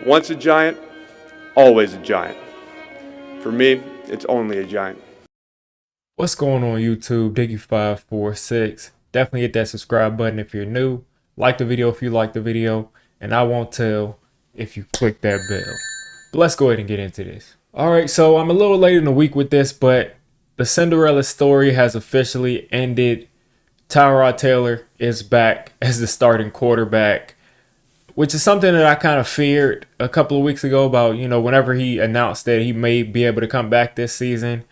Once a giant, always a giant. For me, it's only a giant. What's going on YouTube? Diggy546. Definitely hit that subscribe button if you're new. Like the video if you like the video. And I won't tell if you click that bell. But let's go ahead and get into this. Alright, so I'm a little late in the week with this, but the Cinderella story has officially ended. Tyrod Taylor is back as the starting quarterback, which is something that I kind of feared a couple of weeks ago about, whenever he announced that he may be able to come back this season.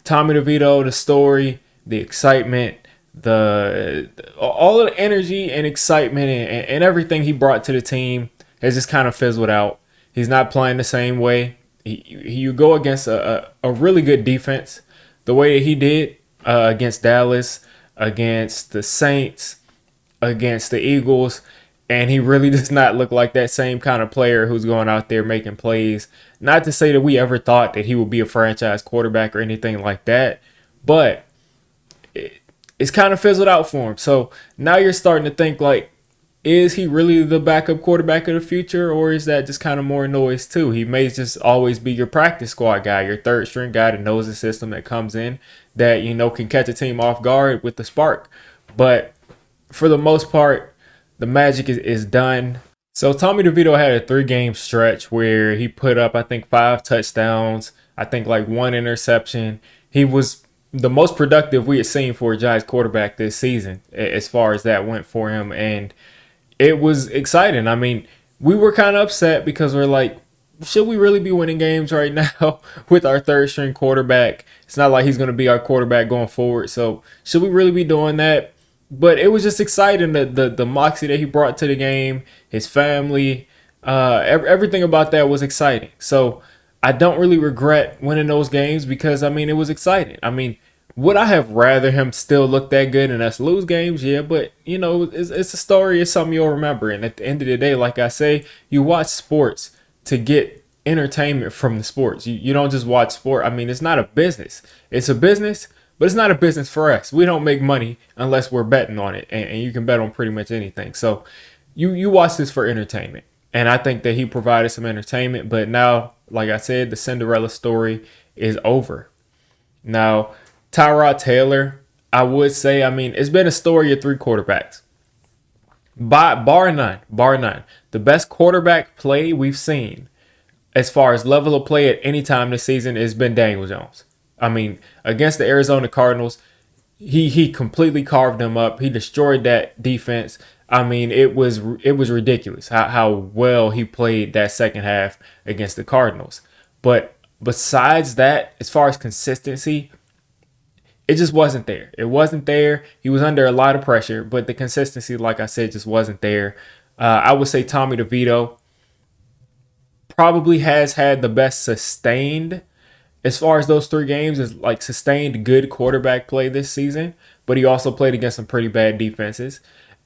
Tommy Devito, the story, the excitement, all of the energy and excitement and everything he brought to the team has just kind of fizzled out. He's not playing the same way. You go against a really good defense the way that he did against Dallas, against the Saints, against the Eagles, and he really does not look like that same kind of player who's going out there making plays. Not to say that we ever thought that he would be a franchise quarterback or anything like that, but it's kind of fizzled out for him. So now you're starting to think, like, is he really the backup quarterback of the future, or is that just kind of more noise too? He may just always be your practice squad guy, your third string guy that knows the system, that comes in, that, can catch a team off guard with the spark. But for the most part, the magic is done. So Tommy DeVito had a 3-game stretch where he put up, I think, 5 touchdowns, I think like 1 interception. He was the most productive we had seen for a Giants quarterback this season as far as that went for him. And it was exciting. I mean, we were kind of upset because we're like, should we really be winning games right now with our third string quarterback? It's not like he's going to be our quarterback going forward. So should we really be doing that? But it was just exciting, the moxie that he brought to the game, his family, everything about that was exciting. So I don't really regret winning those games because, it was exciting. Would I have rather him still look that good and us lose games? Yeah, but, it's a story. It's something you'll remember. And at the end of the day, like I say, you watch sports to get entertainment from the sports. You don't just watch sport. It's not a business. It's a business, but it's not a business for us. We don't make money unless we're betting on it. And you can bet on pretty much anything. So you watch this for entertainment. And I think that he provided some entertainment. But now, like I said, the Cinderella story is over. Now, Tyrod Taylor, I would say, it's been a story of 3 quarterbacks. Bar none. The best quarterback play we've seen as far as level of play at any time this season has been Daniel Jones. Against the Arizona Cardinals, he completely carved them up. He destroyed that defense. It was ridiculous how well he played that second half against the Cardinals. But besides that, as far as consistency, it just wasn't there. It wasn't there. He was under a lot of pressure, but the consistency, like I said, just wasn't there. I would say Tommy DeVito probably has had the best sustained, as far as those 3 games, is like sustained good quarterback play this season, but he also played against some pretty bad defenses.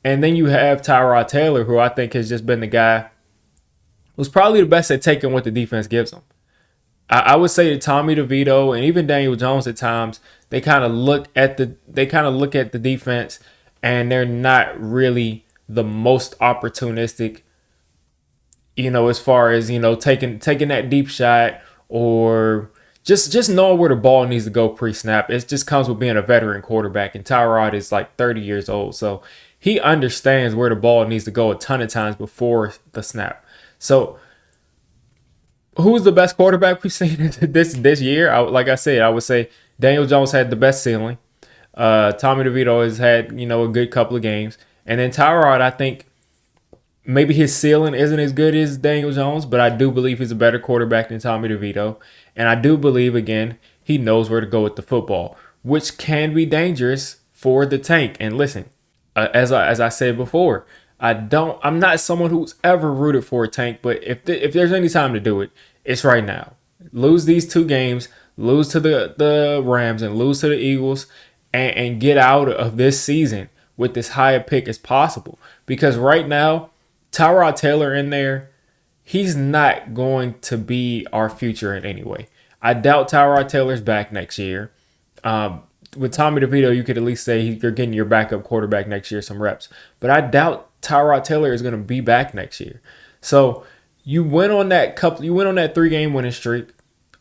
And then you have Tyrod Taylor, who I think has just been the guy who's probably the best at taking what the defense gives him. I would say that Tommy DeVito and even Daniel Jones at times, they kind of look at the defense, and they're not really the most opportunistic, as far as, taking that deep shot or just knowing where the ball needs to go pre-snap. It just comes with being a veteran quarterback, and Tyrod is like 30 years old, so he understands where the ball needs to go a ton of times before the snap. So who's the best quarterback we've seen this year? Like I said, I would say Daniel Jones had the best ceiling. Tommy DeVito has had, a good couple of games. And then Tyrod, I think maybe his ceiling isn't as good as Daniel Jones, but I do believe he's a better quarterback than Tommy DeVito. And I do believe, again, he knows where to go with the football, which can be dangerous for the tank. And listen, as I said before, I'm not someone who's ever rooted for a tank, but if there's any time to do it, it's right now. Lose these 2 games, lose to the Rams and lose to the Eagles, and get out of this season with as high a pick as possible. Because right now, Tyrod Taylor in there, he's not going to be our future in any way. I doubt Tyrod Taylor's back next year. With Tommy DeVito, you could at least say you're getting your backup quarterback next year some reps. But I doubt Tyrod Taylor is going to be back next year. So You went on that 3-game winning streak.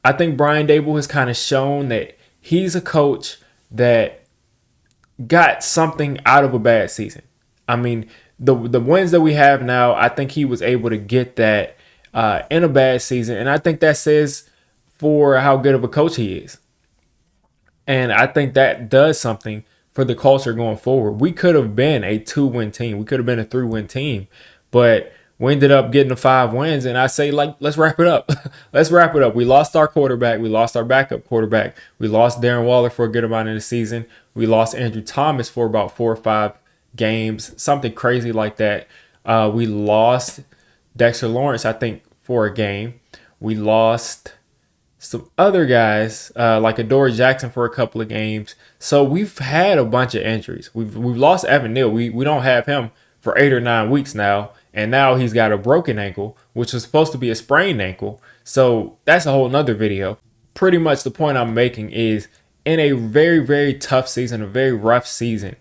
I think Brian Dable has kind of shown that he's a coach that got something out of a bad season. I mean, the wins that we have now, I think he was able to get that in a bad season, and I think that says for how good of a coach he is. And I think that does something for the culture going forward. We could have been a 2-win team. We could have been a 3-win team, but we ended up getting the 5 wins. And I say, like, let's wrap it up. Let's wrap it up. We lost our quarterback. We lost our backup quarterback. We lost Darren Waller for a good amount of the season. We lost Andrew Thomas for about 4 or 5 games, something crazy like that. We lost Dexter Lawrence, I think, for a game. We lost some other guys like Adoree Jackson for a couple of games. So we've had a bunch of injuries. We've lost Evan Neal. We don't have him for 8 or 9 weeks now, and now he's got a broken ankle, which was supposed to be a sprained ankle. So that's a whole nother video. Pretty much the point I'm making is in a very, very tough season, a very rough season,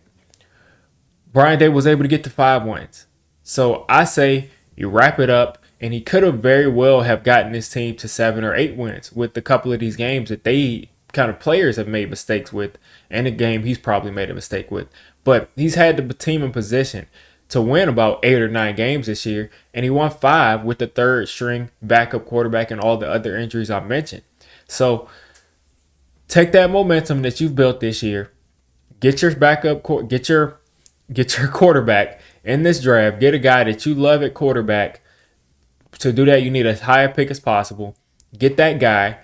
Brian Day was able to get to 5 wins. So I say you wrap it up, and he could have very well have gotten his team to 7 or 8 wins with a couple of these games that they kind of players have made mistakes with, and a game he's probably made a mistake with. But he's had the team in position to win about 8 or 9 games this year, and he won 5 with the third string backup quarterback and all the other injuries I mentioned. So take that momentum that you've built this year, get your backup, get your quarterback in this draft, get a guy that you love at quarterback. To do that, you need as high a pick as possible. Get that guy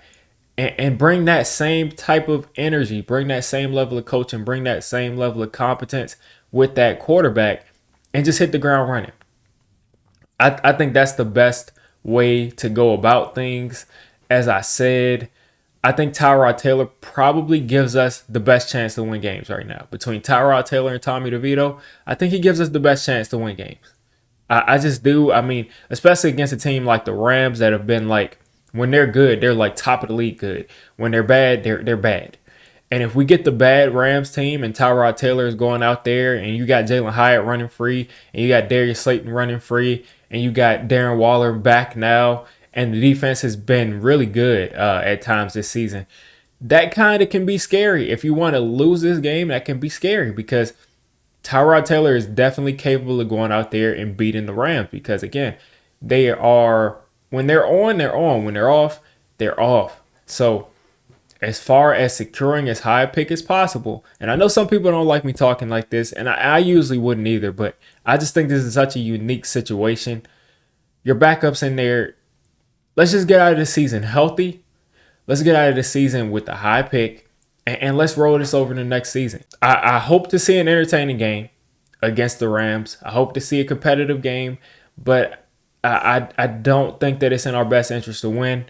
and bring that same type of energy, bring that same level of coaching, bring that same level of competence with that quarterback, and just hit the ground running. I think that's the best way to go about things. As I said, I think Tyrod Taylor probably gives us the best chance to win games right now. Between Tyrod Taylor and Tommy DeVito, I think he gives us the best chance to win games. I just do. I mean, especially against a team like the Rams that have been like, when they're good, they're like top of the league good. When they're bad, they're bad. And if we get the bad Rams team and Tyrod Taylor is going out there and you got Jalen Hyatt running free and you got Darius Slayton running free and you got Darren Waller back now and the defense has been really good at times this season, that kind of can be scary. If you want to lose this game, that can be scary because Tyrod Taylor is definitely capable of going out there and beating the Rams because, again, they are, when they're on, they're on. When they're off, they're off. So as far as securing as high a pick as possible, and I know some people don't like me talking like this, and I usually wouldn't either, but I just think this is such a unique situation. Your backups in there, let's just get out of the season healthy. Let's get out of the season with a high pick. And let's roll this over to the next season. I hope to see an entertaining game against the Rams. I hope to see a competitive game, but I don't think that it's in our best interest to win.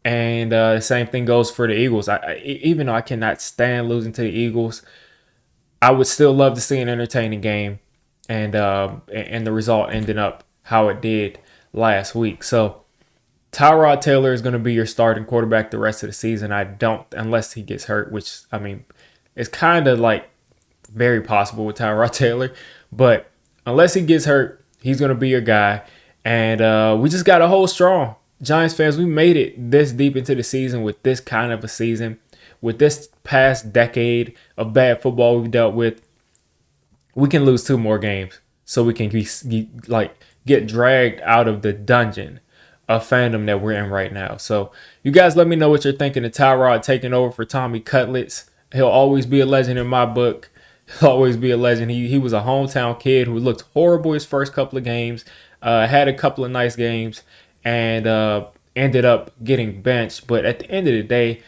And the same thing goes for the Eagles. Even though I cannot stand losing to the Eagles, I would still love to see an entertaining game. And the result ended up how it did last week. So Tyrod Taylor is going to be your starting quarterback the rest of the season. Unless he gets hurt, which, I mean, it's kind of like very possible with Tyrod Taylor. But unless he gets hurt, he's going to be your guy. And we just got to hold strong. Giants fans, we made it this deep into the season with this kind of a season. With this past decade of bad football we've dealt with, we can lose 2 more games. So we can get dragged out of the dungeon of fandom that we're in right now. So you guys let me know what you're thinking of Tyrod taking over for Tommy Cutlets. He'll always be a legend in my book. He'll always be a legend. He was a hometown kid who looked horrible his first couple of games, had a couple of nice games, and ended up getting benched. But at the end of the day,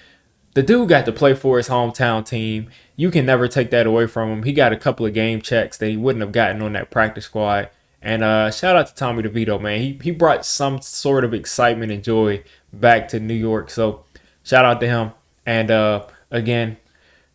the dude got to play for his hometown team. You can never take that away from him. He got a couple of game checks that he wouldn't have gotten on that practice squad. And shout out to Tommy DeVito, man. He brought some sort of excitement and joy back to New York. So shout out to him. And again,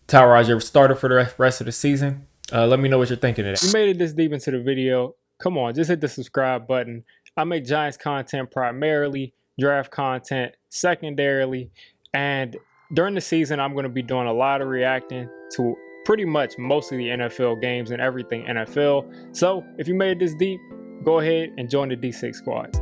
Tyrod, your starter for the rest of the season. Let me know what you're thinking of that. If you made it this deep into the video, come on, just hit the subscribe button. I make Giants content primarily, draft content secondarily, and during the season, I'm going to be doing a lot of reacting to pretty much most of the NFL games and everything NFL. So if you made it this deep, go ahead and join the D6 squad.